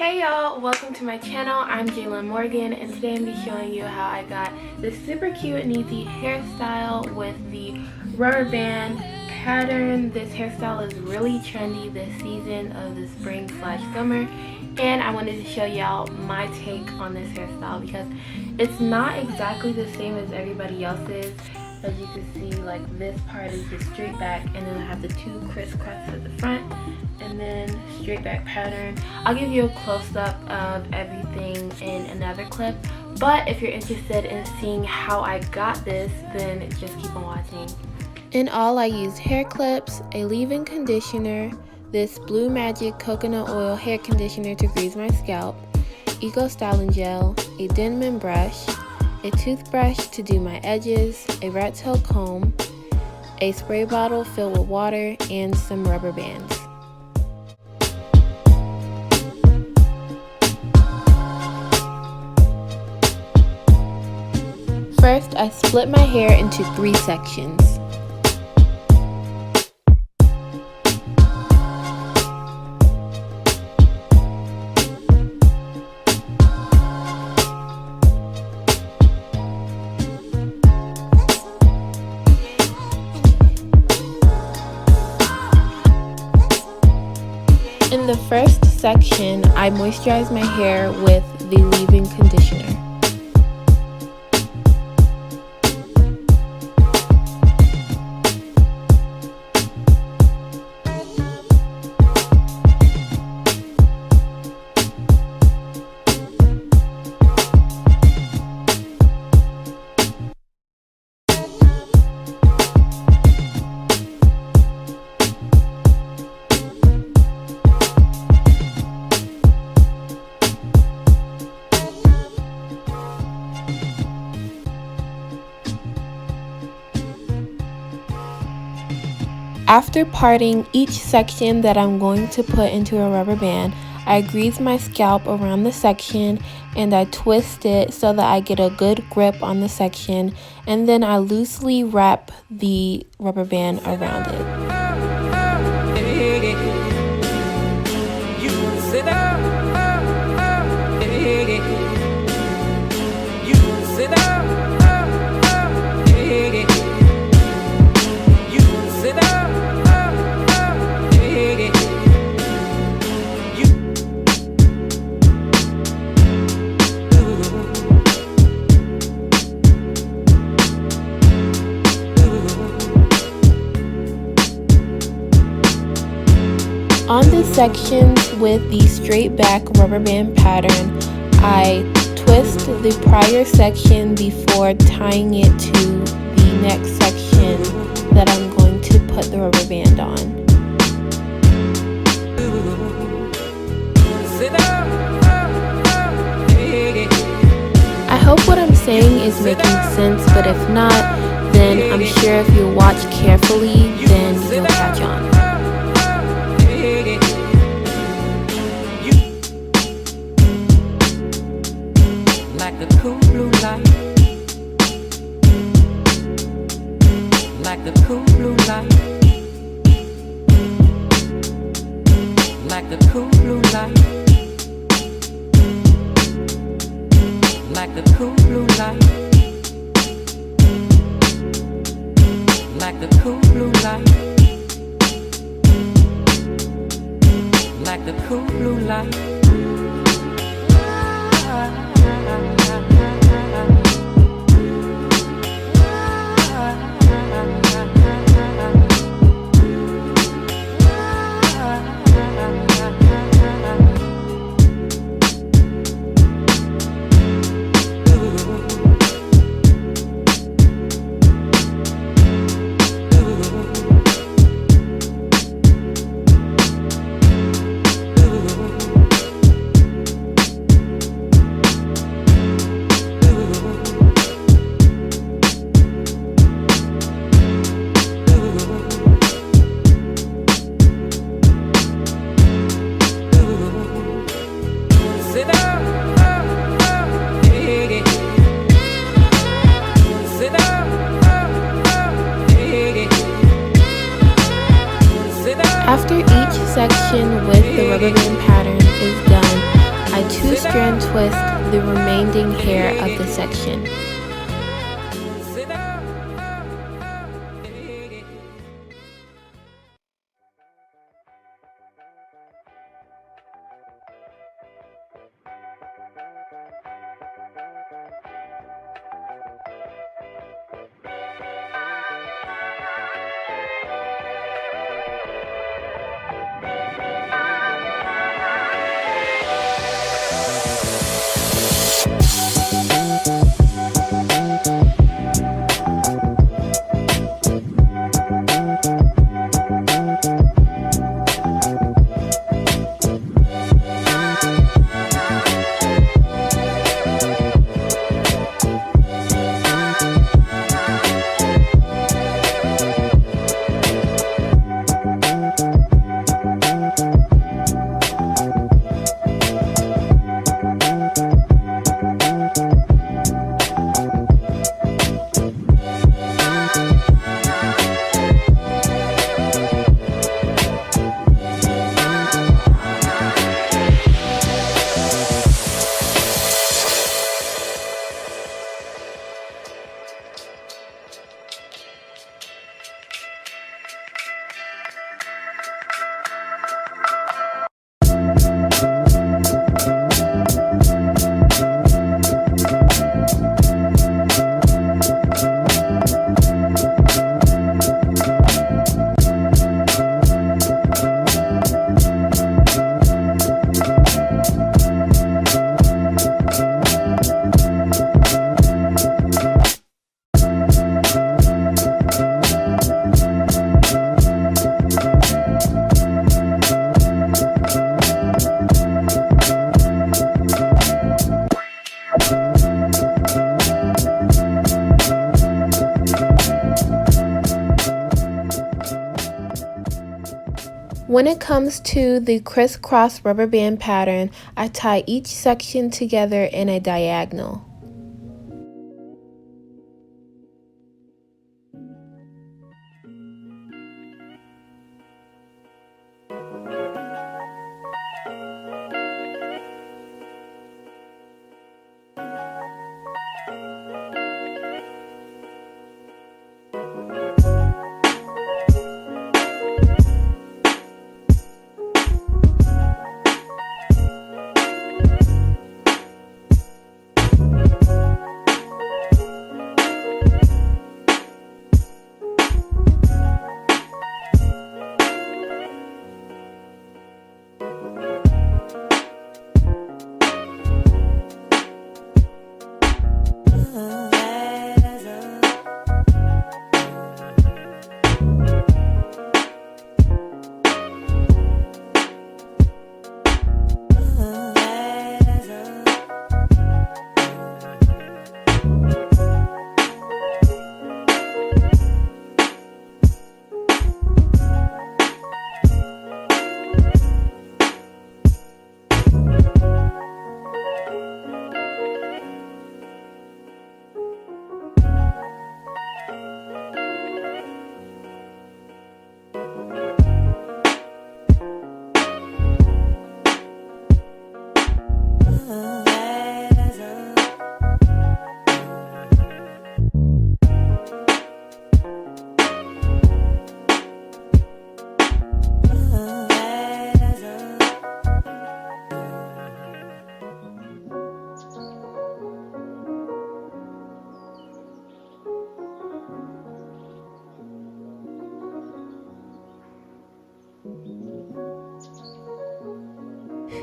Hey y'all, welcome to my channel. I'm Jaelen Morgan, and today I'm going to be showing you how I got this super cute and easy hairstyle with the rubber band pattern. This hairstyle is really trendy this season of the spring/summer, and I wanted to show y'all my take on this hairstyle because it's not exactly the same as everybody else's. As you can see, like this part is just straight back, and then I have the two crisscross at the front and then straight back pattern. I'll give you a close-up of everything in another clip, but if you're interested in seeing how I got this, then just keep on watching. In all, I used hair clips, a leave-in conditioner, this Blue Magic coconut oil hair conditioner to grease my scalp, Eco Styling Gel, a Denman brush, a toothbrush to do my edges, a rat tail comb, a spray bottle filled with water, and some rubber bands. First, I split my hair into 3 sections. In the first section, I moisturize my hair with the leave-in conditioner. After parting each section that I'm going to put into a rubber band, I grease my scalp around the section and I twist it so that I get a good grip on the section, and then I loosely wrap the rubber band around it. On the sections with the straight back rubber band pattern, I twist the prior section before tying it to the next section that I'm going to put the rubber band on. I hope what I'm saying is making sense, but if not, then I'm sure if you watch carefully, then you'll catch on. Like the cool blue light, like the cool blue light, like the cool blue light, like the cool blue light, like the cool blue light, like the cool blue light. After each section with the rubber band pattern is done, twist the remaining hair of the section. When it comes to the crisscross rubber band pattern, I tie each section together in a diagonal.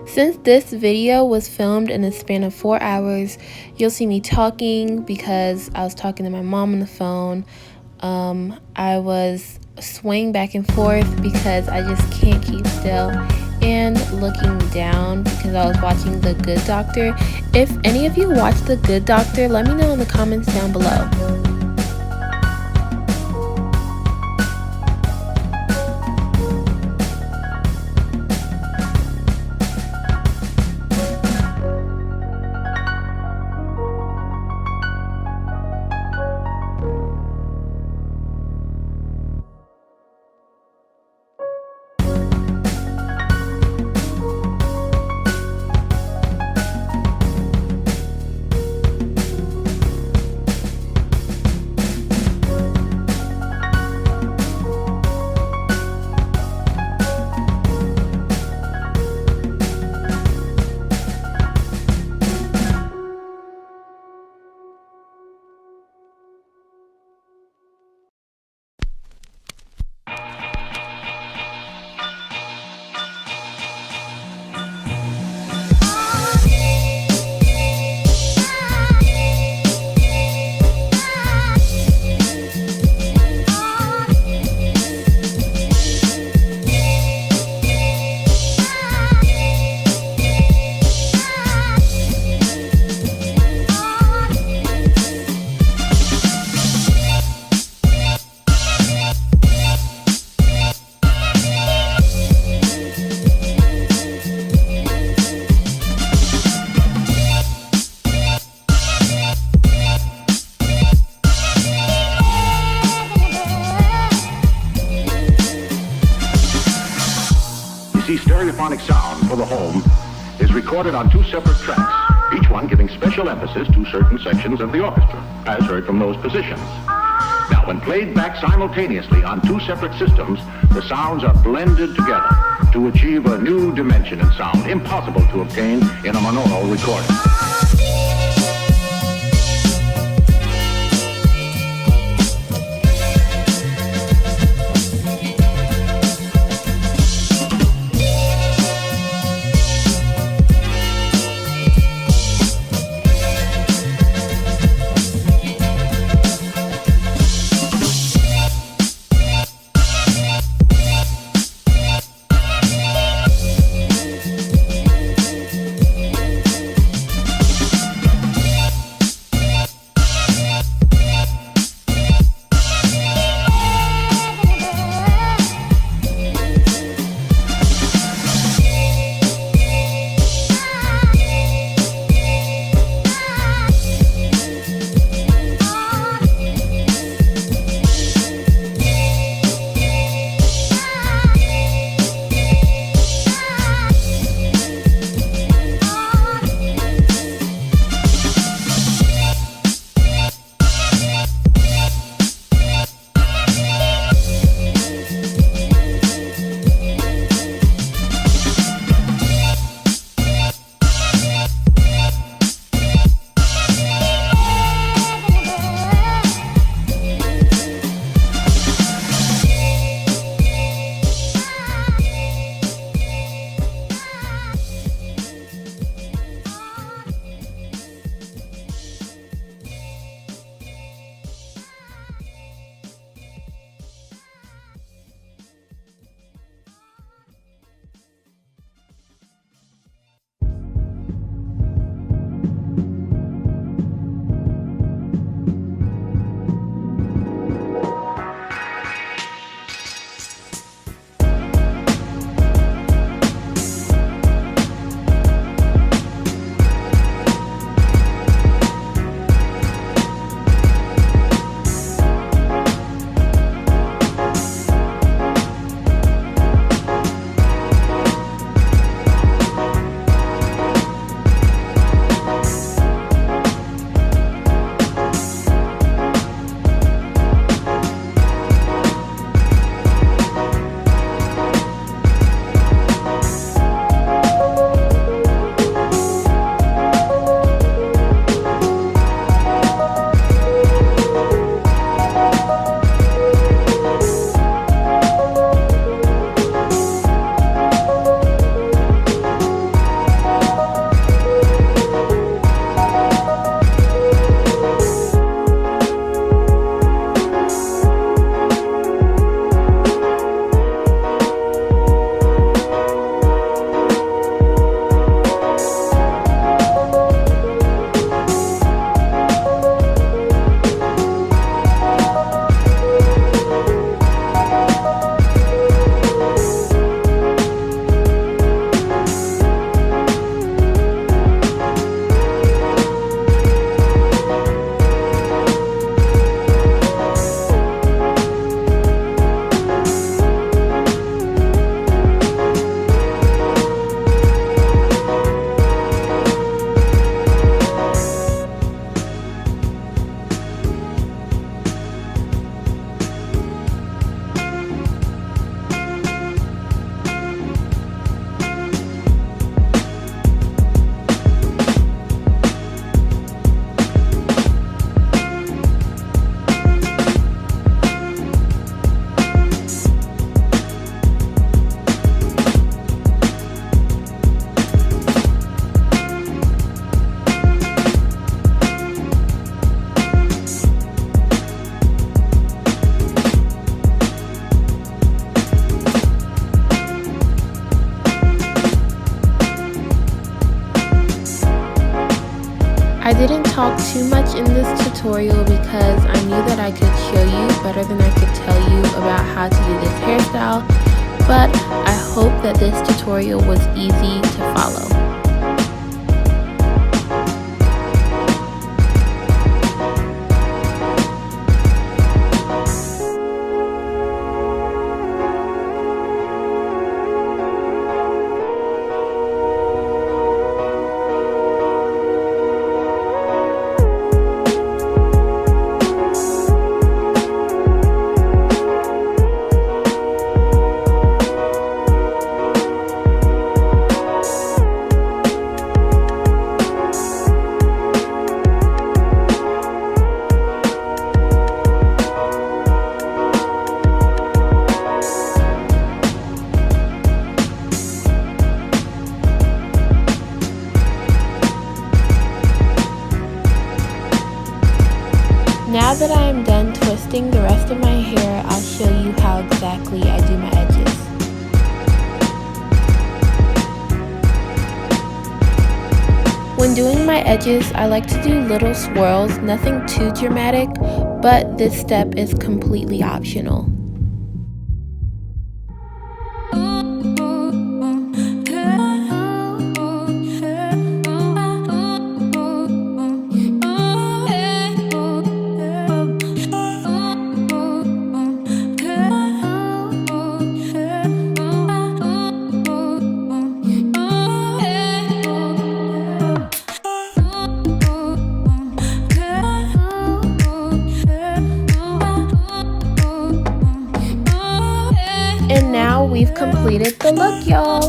Since this video was filmed in a span of 4 hours, you'll see me talking because I was talking to my mom on the phone. I was swaying back and forth because I just can't keep still, and looking down because I was watching The Good Doctor. If any of you watch The Good Doctor, let me know in the comments down below. is recorded on two separate tracks, each one giving special emphasis to certain sections of the orchestra, as heard from those positions. Now, when played back simultaneously on two separate systems, the sounds are blended together to achieve a new dimension in sound, impossible to obtain in a monaural recording. I didn't talk too much in this tutorial because I knew that I could show you better than I could tell you about how to do this hairstyle, but I hope that this tutorial was easy to follow. now that I am done twisting the rest of my hair, I'll show you how exactly I do my edges. When doing my edges, I like to do little swirls, nothing too dramatic, but this step is completely optional. And now we've completed the look, y'all.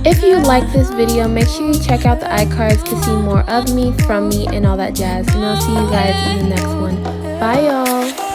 If you like this video, make sure you check out the iCards to see more of me, from me, and all that jazz. And I'll see you guys in the next one. Bye, y'all.